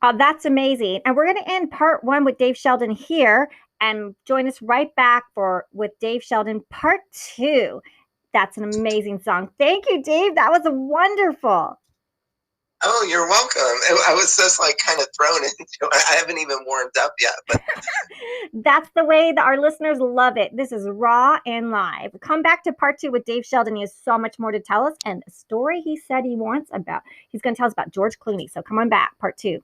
Oh, that's amazing. And we're going to end part one with Dave Sheldon here and join us right back for with Dave Sheldon part two. That's an amazing song. Thank you, Dave. That was wonderful. Oh, you're welcome. I was just like kind of thrown into it. I haven't even warmed up yet, but That's the way that our listeners love it. This is raw and live. Come back to part two with Dave Sheldon. He has so much more to tell us and a story he said he wants about. He's going to tell us about George Clooney. So come on back, part two.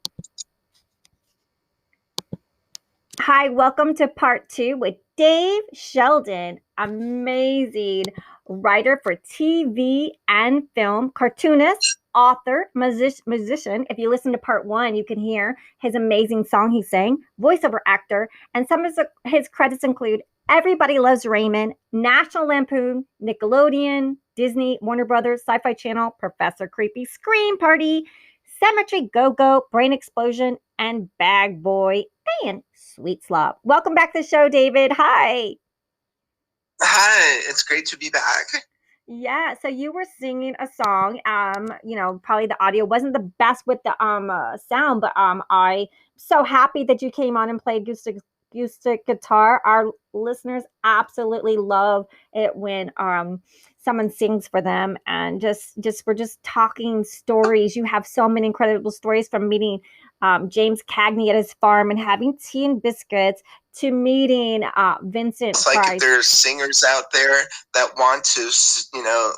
Hi, welcome to part two with Dave Sheldon, amazing writer for TV and film, cartoonist, author, musician. If you listen to part one, you can hear his amazing song he sang, voiceover actor, and some of his credits include Everybody Loves Raymond, National Lampoon, Nickelodeon, Disney, Warner Brothers, Sci-Fi Channel, Professor Creepy, Scream Party, Cemetery Go-Go, Brain Explosion, and Bag Boy and Sweet Slop. Welcome back to the show, David. Hi. hi, it's great to be back. Yeah, so you were singing a song. Probably the audio wasn't the best with the sound, but I so happy that you came on and played acoustic guitar. Our listeners absolutely love it when someone sings for them, and just we're just talking stories. You have so many incredible stories, from meeting James Cagney at his farm and having tea and biscuits, to meeting Vincent It's like if Price. there's singers out there that want to,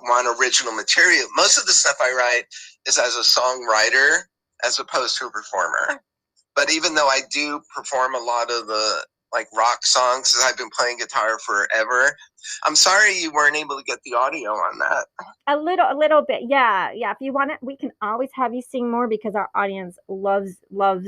want original material, most of the stuff I write is as a songwriter as opposed to a performer. But even though I do perform a lot of the like rock songs, because I've been playing guitar forever, I'm sorry you weren't able to get the audio on that. A little bit, yeah, yeah. If you want it, we can always have you sing more, because our audience loves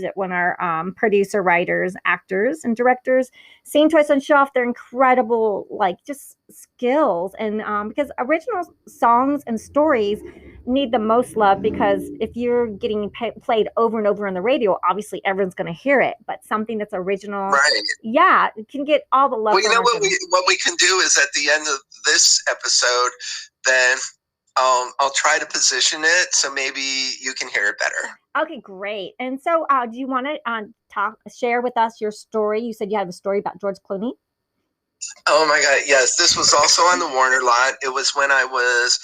it when our producer, writers, actors, and directors sing to us and show off their incredible, like, just skills. And because original songs and stories need the most love, because if you're getting played over and over on the radio, obviously everyone's going to hear it. But something that's original, Right. yeah, it can get all the love. Well, you know what we can do is at the end of this episode, then I'll try to position it so maybe you can hear it better. Okay, great. And so, do you want to share with us your story? You said you have a story about George Clooney. Oh my God, yes. This was also on the Warner lot. It was when I was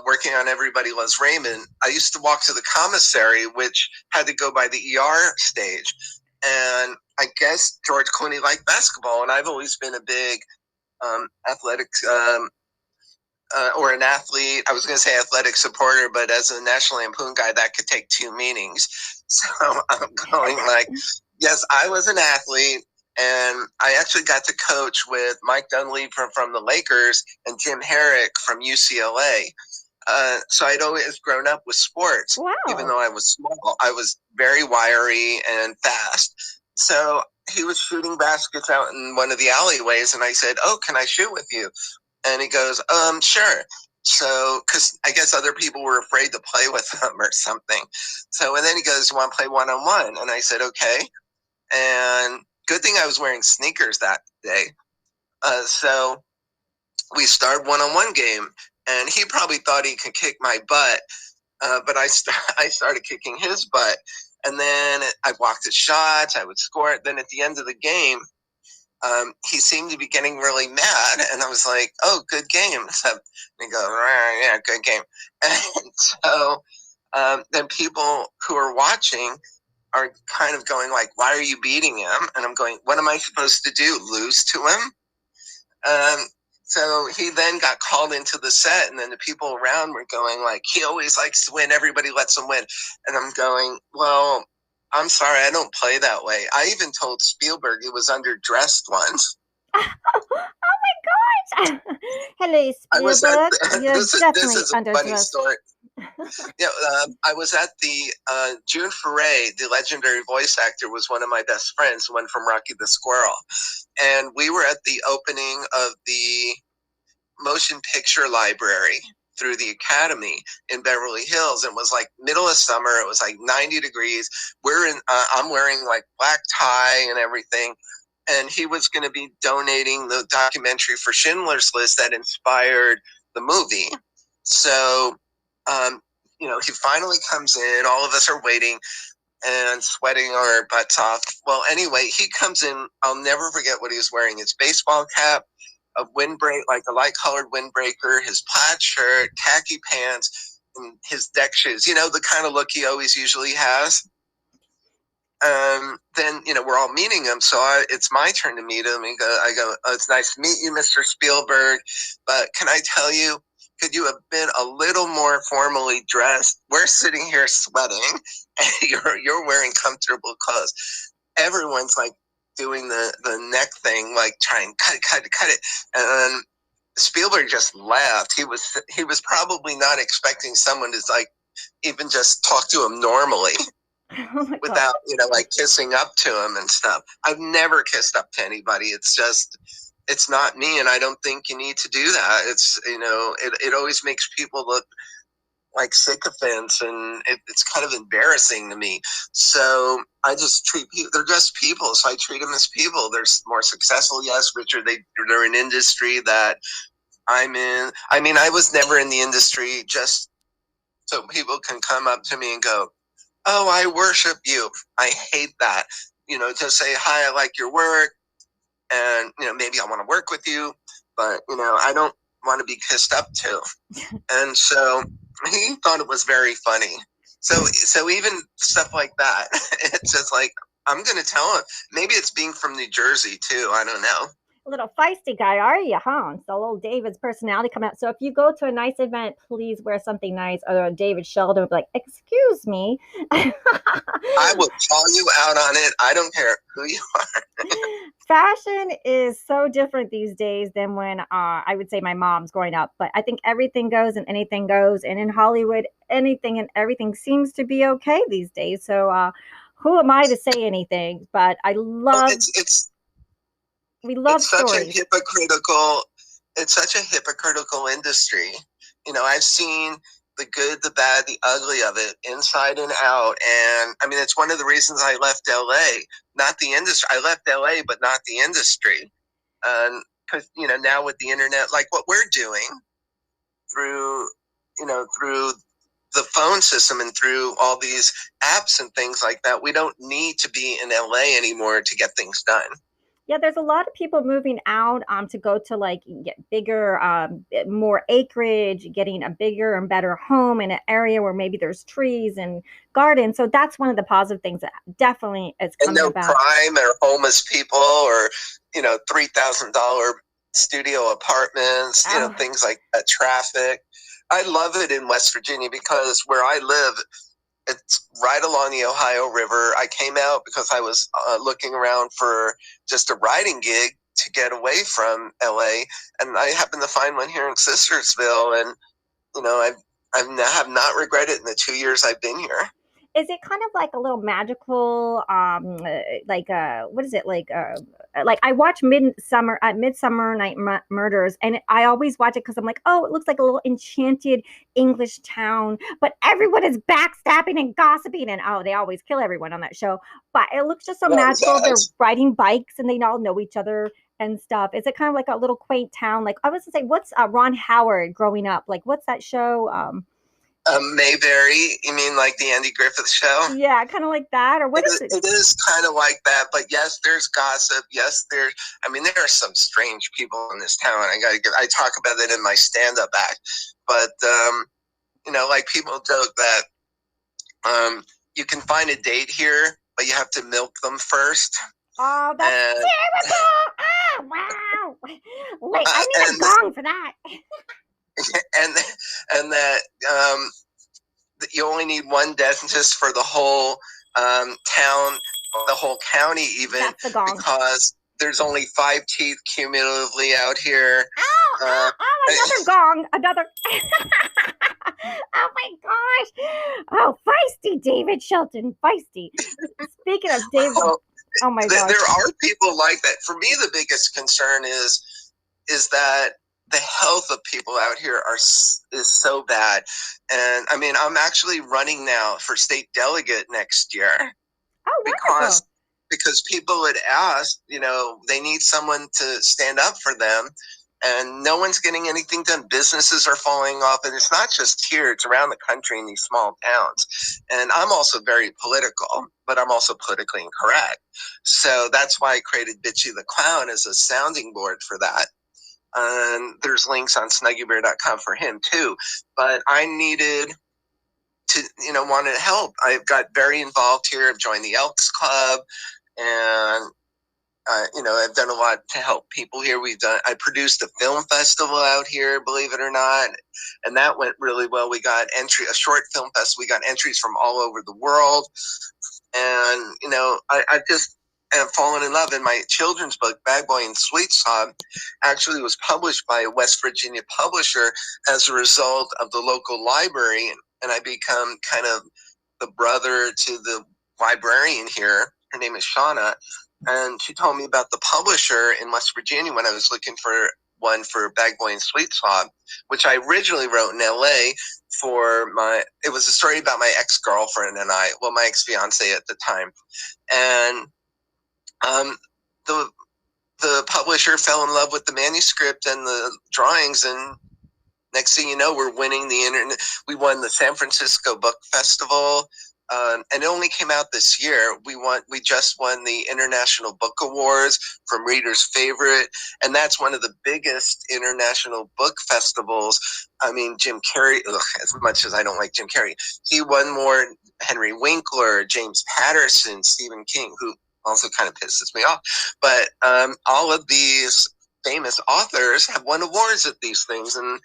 working on Everybody Loves Raymond. I used to walk to the commissary, which had to go by the ER stage. And I guess George Clooney liked basketball, and I've always been a big athletics or an athlete. I was going to say athletic supporter, but as a National Lampoon guy, that could take two meanings. So I'm going like, yes, I was an athlete, and I actually got to coach with Mike Dunleavy from the Lakers and Jim Herrick from UCLA. So I'd always grown up with sports. Wow. Even though I was small, I was very wiry and fast. So he was shooting baskets out in one of the alleyways, and I said, "Oh, can I shoot with you?" And he goes, sure. So, because I guess other people were afraid to play with him or something. So, and then he goes, "You want to play one-on-one?" And I said, okay. And good thing I was wearing sneakers that day. So we started one-on-one game, and he probably thought he could kick my butt, but I started kicking his butt. And then I blocked his shots, I would score it. Then at the end of the game, he seemed to be getting really mad, and I was like, "Oh, good game." So he goes, "Yeah, good game." And so then people who are watching are kind of going like, "Why are you beating him?" And I'm going, "What am I supposed to do? Lose to him?" So he then got called into the set, and then the people around were going like, "He always likes to win. Everybody lets him win." And I'm going, "Well, I'm sorry, I don't play that way." I even told Spielberg he was underdressed once. Oh my gosh! Hello, Spielberg. You're this is a funny story. Yeah, I was at the June Foray, the legendary voice actor, was one of my best friends, one from Rocky the Squirrel, and we were at the opening of the motion picture library through the Academy in Beverly Hills. It was like middle of summer. It was like 90 degrees. I'm wearing like black tie and everything. And he was going to be donating the documentary for Schindler's List that inspired the movie. So, he finally comes in. All of us are waiting. and sweating our butts off. Well, anyway, he comes in. I'll never forget what he was wearing: his baseball cap, a windbreak, like a light-colored windbreaker, his plaid shirt, khaki pants, and his deck shoes. You know, the kind of look he always usually has. Then we're all meeting him, so it's my turn to meet him. I go, oh, it's nice to meet you, Mr. Spielberg, but can I tell you, could you have been a little more formally dressed? We're sitting here sweating, and you're wearing comfortable clothes. Everyone's like doing the neck thing, like trying cut it, and then Spielberg just laughed. He was probably not expecting someone to like even just talk to him normally. Oh without like kissing up to him and stuff. I've never kissed up to anybody. It's not me, and I don't think you need to do that. It's it always makes people look like sycophants, and it's kind of embarrassing to me. So I just treat people, they're just people, so I treat them as people. They're more successful, yes, richer. They're an industry that I'm in. I mean, I was never in the industry just so people can come up to me and go, oh, I worship you. I hate that. To say, hi, I like your work. And, maybe I want to work with you. But, I don't want to be kissed up to. And so he thought it was very funny. So even stuff like that, it's just like, I'm going to tell him. Maybe it's being from New Jersey, too. I don't know. A little feisty guy, are you, huh? So little David's personality come out. So if you go to a nice event, please wear something nice. Or David Sheldon would be like, excuse me. I will call you out on it. I don't care who you are. Fashion is so different these days than when I would say my mom's growing up. But I think everything goes and anything goes. And in Hollywood, anything and everything seems to be okay these days. So who am I to say anything? But I love... We love stories. It's such a hypocritical industry. I've seen the good, the bad, the ugly of it, inside and out. And I mean, it's one of the reasons I left LA, not the industry. I left LA, but not the industry. Because, now with the internet, like what we're doing through the phone system and through all these apps and things like that, we don't need to be in LA anymore to get things done. Yeah, there's a lot of people moving out to go to like get bigger, more acreage, getting a bigger and better home in an area where maybe there's trees and gardens. So that's one of the positive things that definitely is coming about. And no crime or homeless people or $3,000 studio apartments, things like that. Traffic. I love it in West Virginia because where I live, it's right along the Ohio River. I came out because I was looking around for just a writing gig to get away from LA, and I happened to find one here in Sistersville, and I have not regretted it in the 2 years I've been here. Is it kind of like a little magical, what is it like I watch Midsummer Night Murders, and I always watch it because I'm like, oh, it looks like a little enchanted English town, but everyone is backstabbing and gossiping, and oh, they always kill everyone on that show, but it looks just so magical. They're riding bikes and they all know each other and stuff. Is it kind of like a little quaint town? Like I was gonna say, what's Ron Howard growing up? Like what's that show? Mayberry, you mean like the Andy Griffith show? Yeah, kind of like that, or what is it? It is kind of like that, but yes, there's gossip. Yes, there are some strange people in this town. I talk about it in my stand-up act, but like people joke that you can find a date here, but you have to milk them first. Oh, that's terrible! Oh, wow! Wait, I need a gong for that. and that you only need one dentist for the whole town, the whole county even, because there's only 5 teeth cumulatively out here. Another gong, another. Oh my gosh! Oh, feisty David Shelton, feisty. Speaking of David, oh my gosh, there are people like that. For me, the biggest concern is that the health of people out here is so bad. And I mean, I'm actually running now for state delegate next year. Oh, because people had asked, they need someone to stand up for them. and no one's getting anything done. Businesses are falling off, and it's not just here, it's around the country in these small towns. And I'm also very political, but I'm also politically incorrect. So that's why I created Bitchy the Clown as a sounding board for that. There's links on SnuggyBear.com for him too. But I needed to, wanted help. I got very involved here. I've joined the Elks Club, and I've done a lot to help people here. I produced a film festival out here, believe it or not, and that went really well. We got a short film festival. We got entries from all over the world, and I just have fallen in love. And my children's book, Bad Boy and Sweet Sob, actually was published by a West Virginia publisher as a result of the local library, and I become kind of the brother to the librarian here. Her name is Shauna. And she told me about the publisher in West Virginia when I was looking for one for Bag Boy and Sweet Sob, which I originally wrote in LA it was a story about my ex-girlfriend and my ex-fiance at the time. And the publisher fell in love with the manuscript and the drawings, and next thing you know, we're winning the internet. We won the San Francisco Book Festival. And it only came out this year. We just won the International Book Awards from Reader's Favorite, and that's one of the biggest international book festivals. I mean, Jim Carrey, as much as I don't like Jim Carrey, he won more. Henry Winkler, James Patterson, Stephen King, who also kind of pisses me off. But all of these famous authors have won awards at these things, and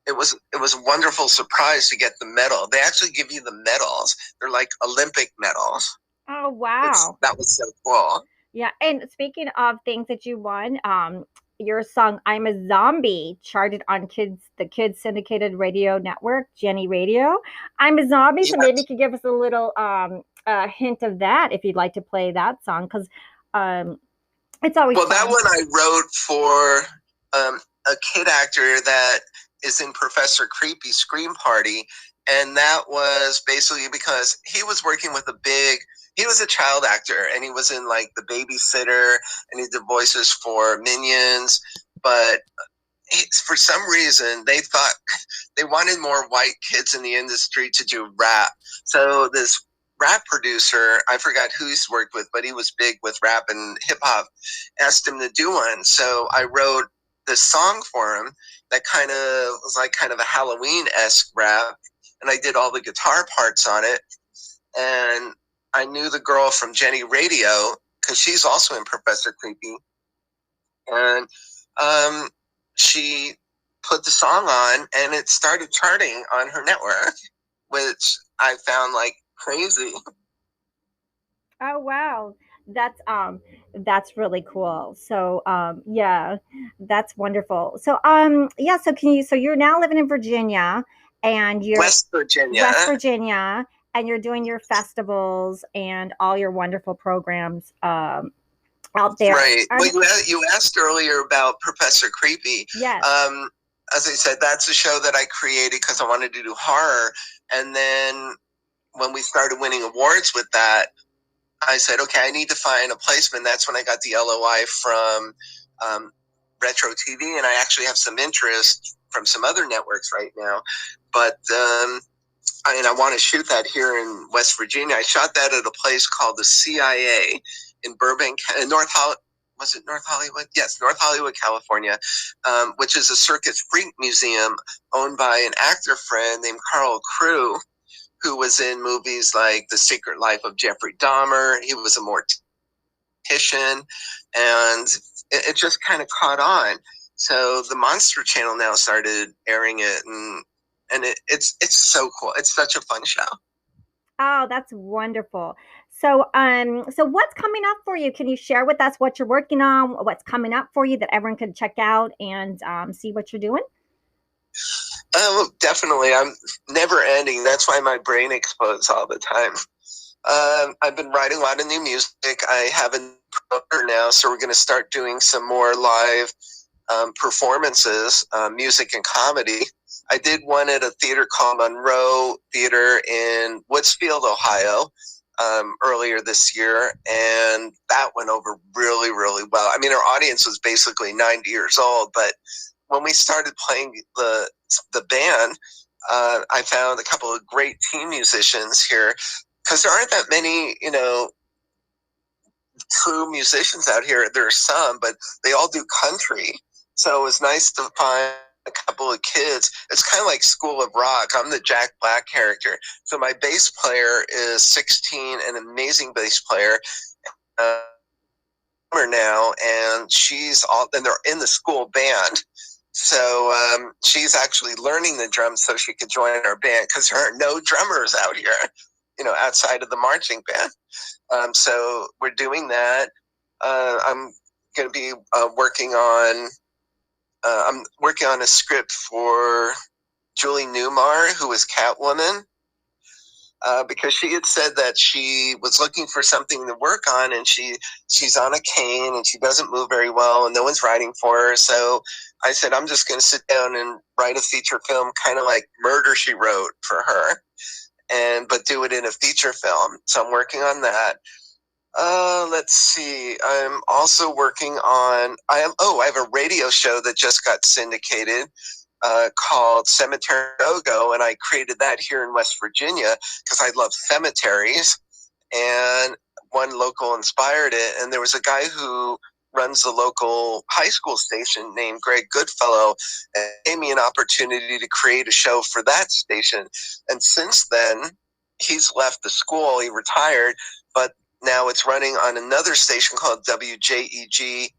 it was a wonderful surprise to get the medal. They actually give you the medals. They're like Olympic medals. Oh, wow. That was so cool. Yeah. And speaking of things that you won, your song "I'm a Zombie" charted on the Kids Syndicated Radio Network, Jenny Radio. I'm a Zombie, yes. So maybe you could give us a little hint of that if you'd like to play that song, because it's always fun. That one I wrote for a kid actor that is in Professor Creepy Scream Party, and that was basically because he was working with he was a child actor, and he was in like The Babysitter, and he did voices for Minions, but for some reason they thought they wanted more white kids in the industry to do rap. So this rap producer, I forgot who he's worked with, but he was big with rap and hip hop, asked him to do one. So I wrote this song for him that was like kind of a Halloween-esque rap, and I did all the guitar parts on it. And I knew the girl from Jenny Radio because she's also in Professor Creepy, and she put the song on, and it started charting on her network, which I found like crazy. Oh, wow. That's really cool. So yeah, that's wonderful. So yeah, so you're now living in Virginia, and you're West Virginia, and you're doing your festivals and all your wonderful programs out there. Right. Well, you asked earlier about Professor Creepy. Yes. As I said, that's a show that I created because I wanted to do horror, and then when we started winning awards with that, I said, okay, I need to find a placement. That's when I got the LOI from Retro TV, and I actually have some interest from some other networks right now. But I want to shoot that here in West Virginia. I shot that at a place called the CIA in Burbank, North Hollywood. Was it North Hollywood? Yes, North Hollywood, California, which is a circus freak museum owned by an actor friend named Carl Crew, who was in movies like The Secret Life of Jeffrey Dahmer. He was a mortician, and it just kind of caught on. So the Monster Channel now started airing it, and it's so cool. It's such a fun show. Oh, that's wonderful. So what's coming up for you? Can you share with us what you're working on, what's coming up for you that everyone can check out and see what you're doing? Definitely. I'm never ending. That's why my brain explodes all the time. I've been writing a lot of new music. I have a promoter now, so we're going to start doing some more live performances, music and comedy. I did one at a theater called Monroe Theater in Woodsfield, Ohio, earlier this year, and that went over really, really well. I mean, our audience was basically 90 years old, but when we started playing the band, I found a couple of great team musicians here because there aren't that many, true musicians out here. There are some, but they all do country. So it was nice to find a couple of kids. It's kind of like School of Rock. I'm the Jack Black character. So my bass player is 16, an amazing bass player. Uh, now, and and they're in the school band. So she's actually learning the drums so she could join our band because there are no drummers out here, outside of the marching band. So we're doing that. I'm going to be working on. I'm working on a script for Julie Newmar, who is Catwoman, because she had said that she was looking for something to work on, and she's on a cane and she doesn't move very well, and no one's writing for her. So I said, I'm just going to sit down and write a feature film, kind of like Murder, She Wrote for her, but do it in a feature film. So I'm working on that. Let's see. I'm also working on. I have a radio show that just got syndicated called Cemetery Go, and I created that here in West Virginia because I love cemeteries, and one local inspired it. And there was a guy who runs the local high school station named Greg Goodfellow, and gave me an opportunity to create a show for that station. And since then, he's left the school. He retired, but now it's running on another station called WJEG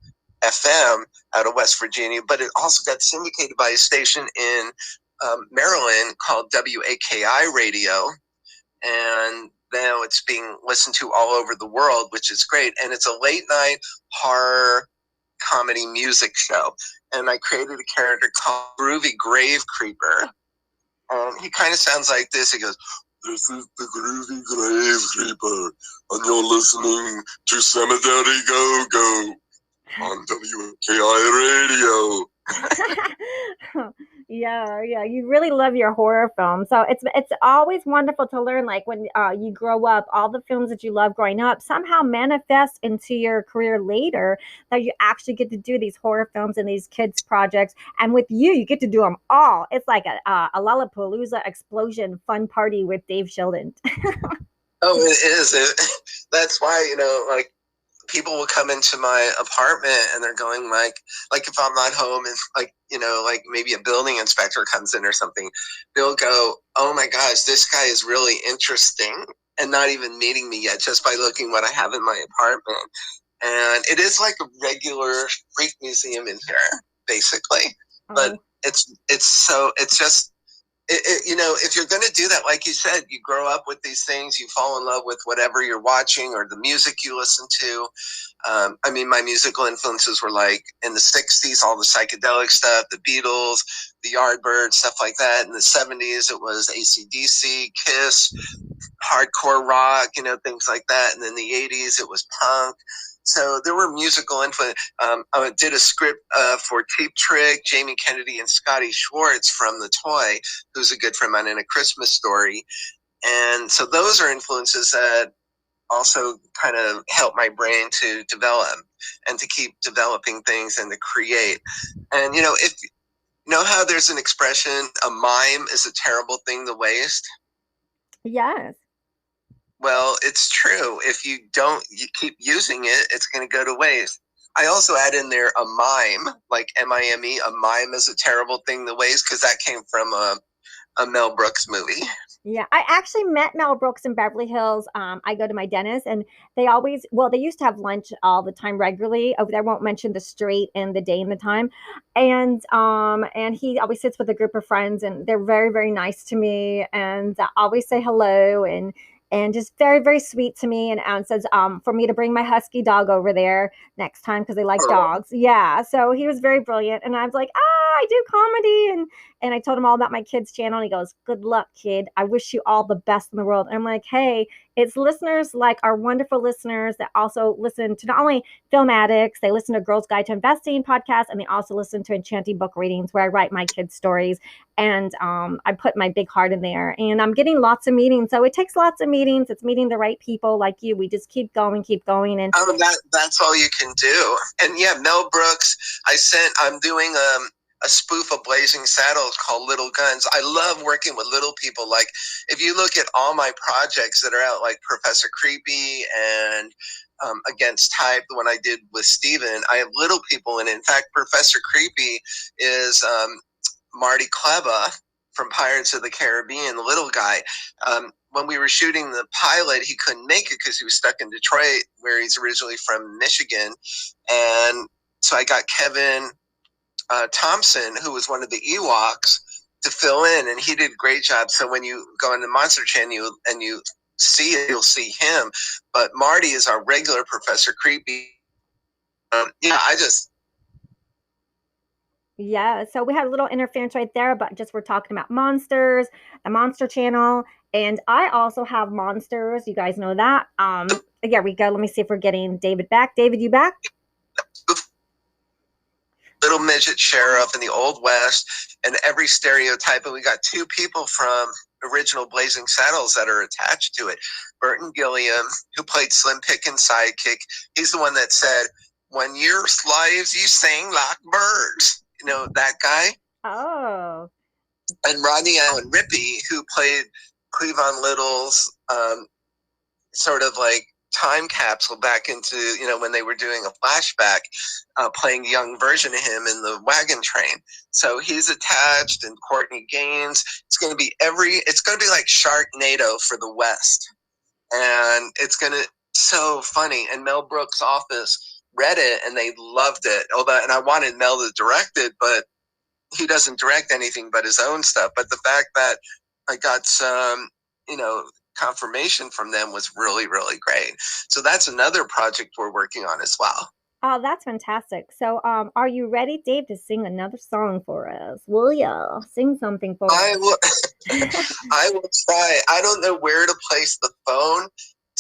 FM out of West Virginia, but it also got syndicated by a station in Maryland called WAKI Radio, and now it's being listened to all over the world, which is great. And it's a late night horror comedy music show. And I created a character called Groovy Grave Creeper. He kind of sounds like this. He goes, "This is the Groovy Grave Creeper, and you're listening to Cemetery Go Go on WKI Radio." Yeah, you really love your horror films. So it's always wonderful to learn, like when you grow up, all the films that you love growing up somehow manifest into your career later, that you actually get to do these horror films and these kids projects. And with you get to do them all. It's like a Lollapalooza explosion fun party with Dave Sheldon. Oh, it is. That's why, like, people will come into my apartment and they're going like if I'm not home and like maybe a building inspector comes in or something, they'll go, "Oh my gosh, this guy is really interesting," and not even meeting me yet, just by looking what I have in my apartment. And it is like a regular freak museum in here, basically. But it's just if you're going to do that, like you said, you grow up with these things, you fall in love with whatever you're watching or the music you listen to. I mean, my musical influences were like in the 60s, all the psychedelic stuff, the Beatles, the Yardbirds, stuff like that. In the 70s, it was AC/DC, Kiss, hardcore rock, things like that. And then the 80s, it was punk. So there were musical influence. I did a script for Cheap Trick, Jamie Kennedy, and Scotty Schwartz from The Toy, who's a good friend of mine, in A Christmas Story. And so those are influences that also kind of help my brain to develop and to keep developing things and to create. And, if how there's an expression, a mime is a terrible thing to waste. Yes. Well, it's true. If you keep using it, it's going to go to waste. I also add in there a mime, like MIME. A mime is a terrible thing to waste because that came from a Mel Brooks movie. Yeah, I actually met Mel Brooks in Beverly Hills. I go to my dentist, and they used to have lunch all the time regularly over there. I won't mention the street and the day and the time. And he always sits with a group of friends, and they're very, very nice to me, and always say hello, and just very, very sweet to me, and says for me to bring my husky dog over there next time because they like dogs. Yeah, so he was very brilliant, and I was like, I do comedy, and I told him all about my kids' channel, and he goes, "Good luck, kid. I wish you all the best in the world." And I'm like, hey, it's listeners like our wonderful listeners that also listen to not only Film Addicts, they listen to Girls Guide to Investing podcast, and they also listen to Enchanting book readings where I write my kids' stories. And I put my big heart in there, and I'm getting lots of meetings. So it takes lots of meetings. It's meeting the right people like you. We just keep going. And that's all you can do. And yeah, Mel Brooks, I'm doing a spoof of Blazing Saddles called Little Guns. I love working with little people. Like, if you look at all my projects that are out, like Professor Creepy and Against Type, the one I did with Steven, I have little people in it. In fact, Professor Creepy is Marty Kleba from Pirates of the Caribbean, the little guy. When we were shooting the pilot, he couldn't make it because he was stuck in Detroit, where he's originally from Michigan. And so I got Kevin Thompson, who was one of the Ewoks, to fill in, and he did a great job. So when you go into Monster Channel and you see it, you'll see him. But Marty is our regular Professor Creepy. Yeah, so we had a little interference right there, but just we're talking about monsters, the Monster Channel, and I also have monsters. You guys know that. Here we go. Let me see if we're getting David back. David, you back? Little midget sheriff in the Old West, and every stereotype. And we got two people from original Blazing Saddles that are attached to it. Burton Gilliam, who played Slim Pickens' sidekick, he's the one that said, "When you're slaves, you sing like birds." You know, that guy. Oh. And Rodney Allen Rippey, who played Cleavon Little's sort of like time capsule back into, you know, when they were doing a flashback, playing a young version of him in the wagon train. So he's attached, and Courtney Gaines. It's going to be like Sharknado for the West. And it's going to so funny. And Mel Brooks' office read it and they loved it. And I wanted Mel to direct it, but he doesn't direct anything but his own stuff. But the fact that I got some, you know, confirmation from them was really, really great. So that's another project we're working on as well. Oh, that's fantastic. So, are you ready, Dave, to sing another song for us? Will ya sing something for us? I will. I will try. I don't know where to place the phone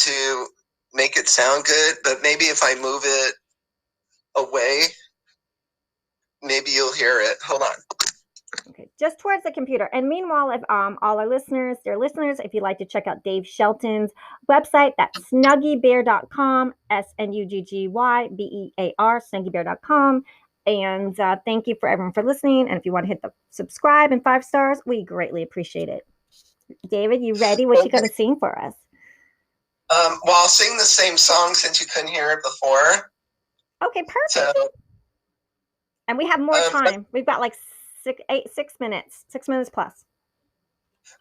to make it sound good, but maybe if I move it away, maybe you'll hear it. Hold on. Okay, just towards the computer. And meanwhile, if all our listeners, dear listeners, if you'd like to check out Dave Shelton's website, that's snuggiebear.com, SNUGGYBEAR, snuggiebear.com. And thank you for everyone for listening. And if you want to hit the subscribe and 5 stars, we greatly appreciate it. David, you ready? What you going to sing for us? Well, I'll sing the same song since you couldn't hear it before. Okay, perfect. So, and we have more time. We've got like 6 minutes, 6 minutes plus.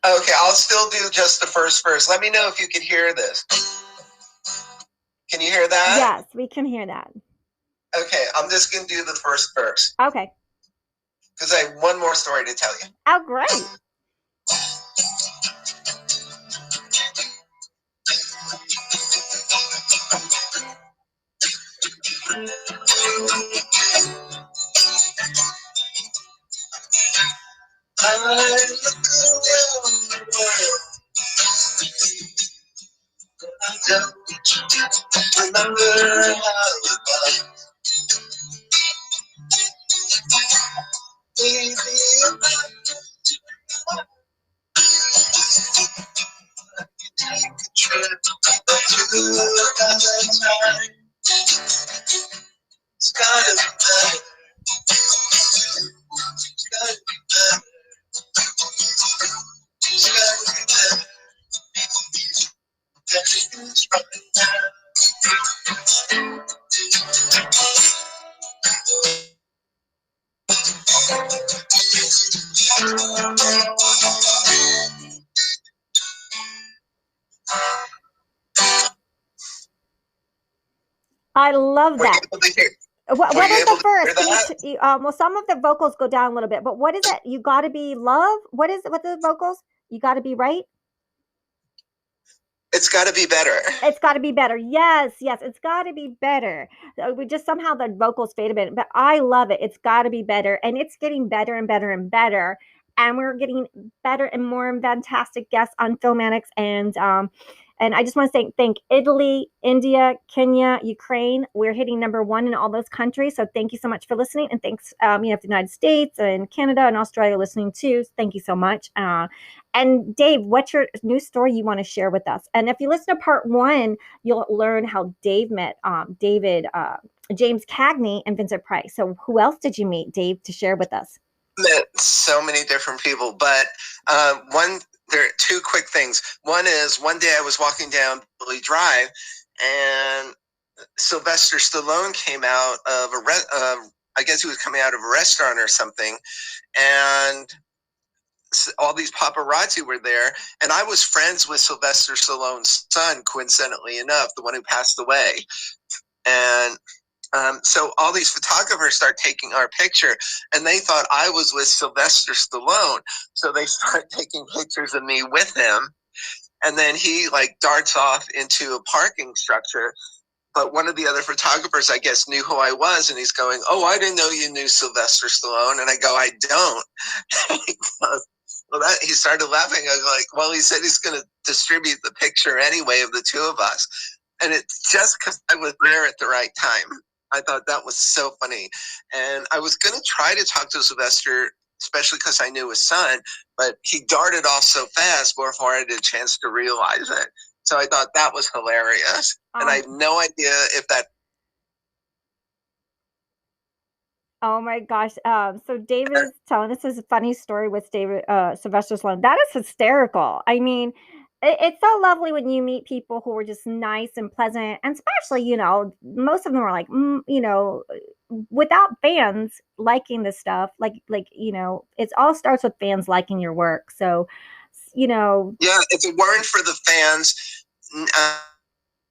Okay, I'll still do just the first verse. Let me know if you can hear this. Can you hear that? Yes, we can hear that. Okay, I'm just going to do the first verse. Okay. Because I have one more story to tell you. Oh, great. I look around the world, I don't remember how it was. Maybe take a trip to another time. It's gotta be better. It's gotta be better. It's gotta be better. Everything's right now. I love that. What is the first? Well, some of the vocals go down a little bit, but what is it? You got to be love. What is it? What are the vocals? You got to be right. It's got to be better. It's got to be better. Yes, yes. It's got to be better. We just somehow the vocals fade a bit, but I love it. It's got to be better, and it's getting better and better and better. And we're getting better and more fantastic guests on Filmatics, and I just want to say thank Italy, India, Kenya, Ukraine. We're hitting #1 in all those countries. So thank you so much for listening. And thanks, the United States and Canada and Australia listening too. Thank you so much. And Dave, what's your new story you want to share with us? And if you listen to part 1, you'll learn how Dave met James Cagney and Vincent Price. So who else did you meet, Dave, to share with us? met so many different people, but there are two quick things. One is one day I was walking down Billy Drive, and Sylvester Stallone came out of I guess he was coming out of a restaurant or something, and all these paparazzi were there, and I was friends with Sylvester Stallone's son, coincidentally enough, the one who passed away. And so all these photographers start taking our picture, and they thought I was with Sylvester Stallone. So they start taking pictures of me with him, and then he like darts off into a parking structure. But one of the other photographers, I guess, knew who I was, and he's going, "Oh, I didn't know you knew Sylvester Stallone." And I go, "I don't." He goes, well, he started laughing. I was like, "Well, he said he's going to distribute the picture anyway of the two of us." And it's just because I was there at the right time. I thought that was so funny. And I was going to try to talk to Sylvester, especially because I knew his son, but he darted off so fast before I had a chance to realize it. So I thought that was hilarious. And I have no idea if that. Oh my gosh. So David is telling us his funny story with Sylvester Stallone. That is hysterical. I mean, it's so lovely when you meet people who are just nice and pleasant, and especially, most of them are like, without fans liking this stuff, it all starts with fans liking your work. So, yeah, if it weren't for the fans,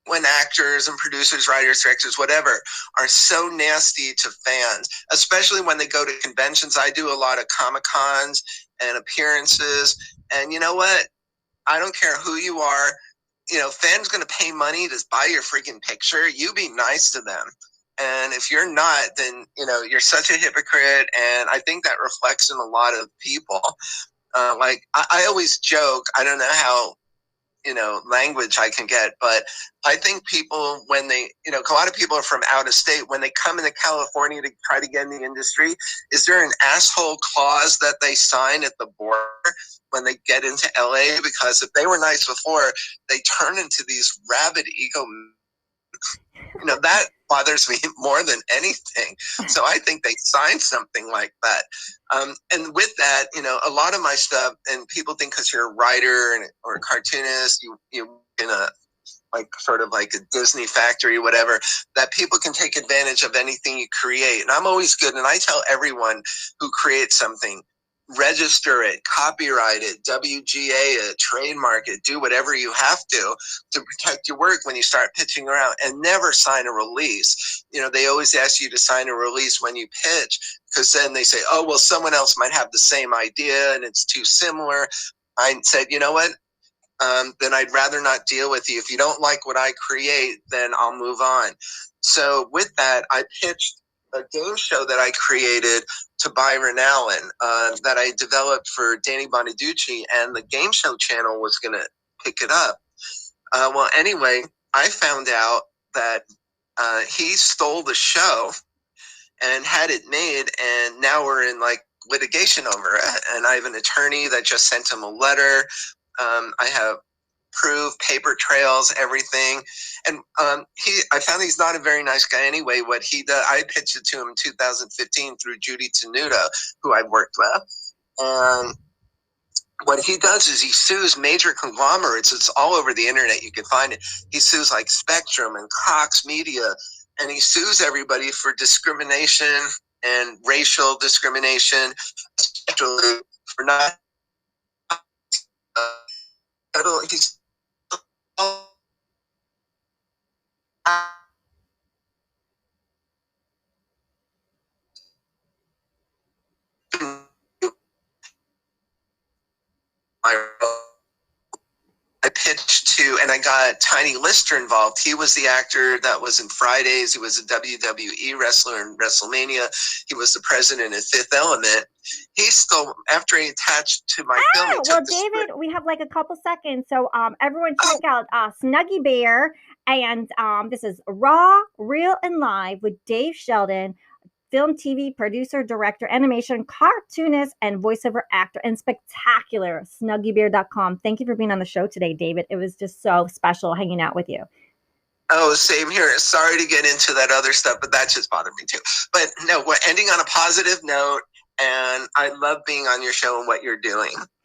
when actors and producers, writers, directors, whatever, are so nasty to fans, especially when they go to conventions. I do a lot of Comic-Cons and appearances, and you know what? I don't care who you are. Fans going to pay money to buy your freaking picture. You be nice to them. And if you're not, then, you're such a hypocrite. And I think that reflects in a lot of people. I always joke, I don't know how, language I can get, but I think people, when they, a lot of people are from out of state, when they come into California to try to get in the industry, is there an asshole clause that they sign at the border when they get into LA? Because if they were nice before, they turn into these rabid ego. That bothers me more than anything. So I think they signed something like that. And with that, a lot of my stuff, and people think because you're a writer or a cartoonist, you in a sort of like a Disney factory, whatever, that people can take advantage of anything you create. And I'm always good. And I tell everyone who creates something, register it, copyright it, WGA it, trademark it, do whatever you have to protect your work when you start pitching around, and never sign a release. They always ask you to sign a release when you pitch, because then they say, oh, well, someone else might have the same idea and it's too similar. I said, you know what? Then I'd rather not deal with you. If you don't like what I create, then I'll move on. So with that, I pitched a game show that I created to Byron Allen that I developed for Danny Bonaducci, and the game show channel was going to pick it up. Well, anyway, I found out that he stole the show and had it made, and now we're in litigation over it. And I have an attorney that just sent him a letter. I have proof, paper trails, everything. And I found he's not a very nice guy anyway. What he does, I pitched it to him in 2015 through Judy Tenuta, who I worked with. And what he does is he sues major conglomerates. It's all over the internet. You can find it. He sues like Spectrum and Cox Media, and he sues everybody for discrimination and racial discrimination, especially for not. He's I pitched to, and I got Tiny Lister involved. He was the actor that was in Fridays. He was a WWE wrestler in WrestleMania. He was the president of Fifth Element. He stole, after he attached to my film. Well, David, we have like a couple seconds. So everyone check out Snuggy Bear. And this is Raw, Real, and Live with Dave Shelton, film, TV, producer, director, animation, cartoonist, and voiceover actor, and spectacular. SnuggyBear.com. Thank you for being on the show today, David. It was just so special hanging out with you. Oh, same here. Sorry to get into that other stuff, but that just bothered me too. But no, we're ending on a positive note. And I love being on your show and what you're doing.